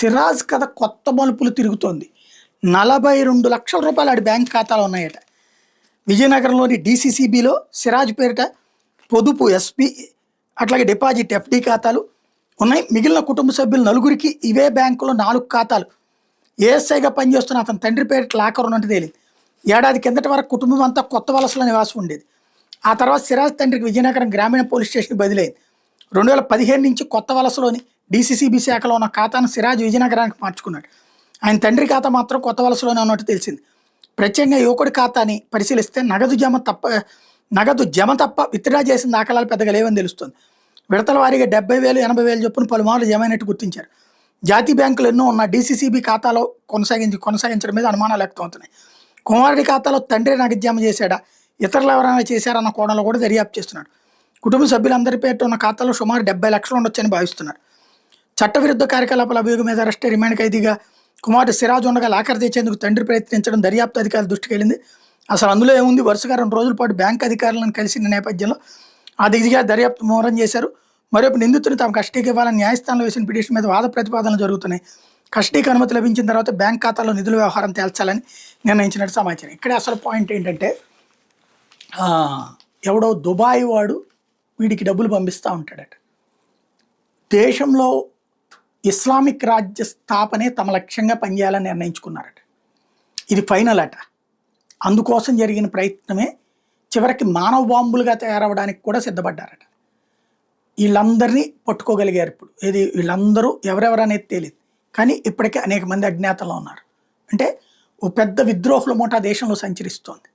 సిరాజ్ కథ కొత్త మలుపులు తిరుగుతోంది. 42 లక్షల రూపాయలు ఆడి బ్యాంక్ ఖాతాలో ఉన్నాయట. విజయనగరంలోని డీసీసీబీలో సిరాజ్ పేరిట పొదుపు ఎస్పీ అట్లాగే డిపాజిట్ ఎఫ్డి ఖాతాలు ఉన్నాయి. మిగిలిన కుటుంబ సభ్యులు నలుగురికి ఇవే బ్యాంకులో 4 ఖాతాలు. ఏఎస్ఐగా పనిచేస్తున్న అతని తండ్రి పేరిట లాకర్ ఉన్నట్టు తేలింది. ఏడాది కిందటి వరకు కుటుంబం అంతా కొత్త వలసలో నివాసం ఉండేది. ఆ తర్వాత సిరాజ్ తండ్రికి విజయనగరం గ్రామీణ పోలీస్ స్టేషన్కి బదిలైంది. 2015 నుంచి కొత్త వలసలోని డీసీసీబీ శాఖలో ఉన్న ఖాతాను సిరాజ్ విజయనగరానికి మార్చుకున్నాడు. ఆయన తండ్రి ఖాతా మాత్రం కొత్త వలసలోనే ఉన్నట్టు తెలిసింది. ప్రత్యేకంగా యువకుడి ఖాతాని పరిశీలిస్తే నగదు జమ తప్ప విత్డ్రా చేసిన దాఖలాలు పెద్దగా లేవని తెలుస్తుంది. విడతల వారీగా 70,000, 80,000 చొప్పున పలుమార్లు జమ అయినట్టు గుర్తించారు. జాతీయ బ్యాంకులు ఎన్నో ఉన్న డీసీసీబీ ఖాతాలో కొనసాగించడం మీద అనుమానాలు వ్యక్తమవుతున్నాయి. కుమారుడి ఖాతాలో తండ్రి నగదు జమ చేశాడా, ఇతరులు ఎవరైనా చేశారన్న కోణంలో కూడా దర్యాప్తు చేస్తున్నాడు. కుటుంబ సభ్యులందరి పేరిట ఉన్న ఖాతాలో సుమారు 70 లక్షలు ఉండొచ్చని భావిస్తున్నారు. చట్టవిరుద్ధ కార్యకలాపాల అభియోగం మీద అరెస్ట్ రిమాండ్ ఖైదీగా కుమారుడు సిరాజ్ ఉండగా లాకర్ తెచ్చేందుకు తండ్రి ప్రయత్నించడం దర్యాప్తు అధికారుల దృష్టికి వెళ్ళింది. అసలు అందులో ఏముంది, వరుసగా 2 రోజుల పాటు బ్యాంక్ అధికారులను కలిసిన నేపథ్యంలో ఆ దిశగా దర్యాప్తు ముమ్మరం చేశారు. మరోపు నిందితుని తమ కస్టడీకి ఇవ్వాలని న్యాయస్థానంలో వేసిన పిటిషన్ మీద వాద ప్రతిపాదనలు జరుగుతున్నాయి. కస్టడీకి అనుమతి లభించిన తర్వాత బ్యాంక్ ఖాతాలో నిధుల వ్యవహారం తేల్చాలని నిర్ణయించినట్టు సమాచారం. ఇక్కడే అసలు పాయింట్ ఏంటంటే, ఎవడో దుబాయ్ వాడు వీడికి డబ్బులు పంపిస్తూ ఉంటాడట. దేశంలో ఇస్లామిక్ రాజ్య స్థాపనే తమ లక్ష్యంగా పనిచేయాలని నిర్ణయించుకున్నారట. ఇది ఫైనల్ అట. అందుకోసం జరిగిన ప్రయత్నమే చివరికి మానవ బాంబులుగా తయారవడానికి కూడా సిద్ధపడ్డారట. వీళ్ళందరినీ పట్టుకోగలిగారు. ఇప్పుడు వీళ్ళందరూ ఎవరెవరనేది తెలియదు, కానీ ఇప్పటికే అనేక మంది అజ్ఞాతంలో ఉన్నారు. అంటే ఓ పెద్ద విద్రోహుల మూట దేశంలో సంచరిస్తోంది.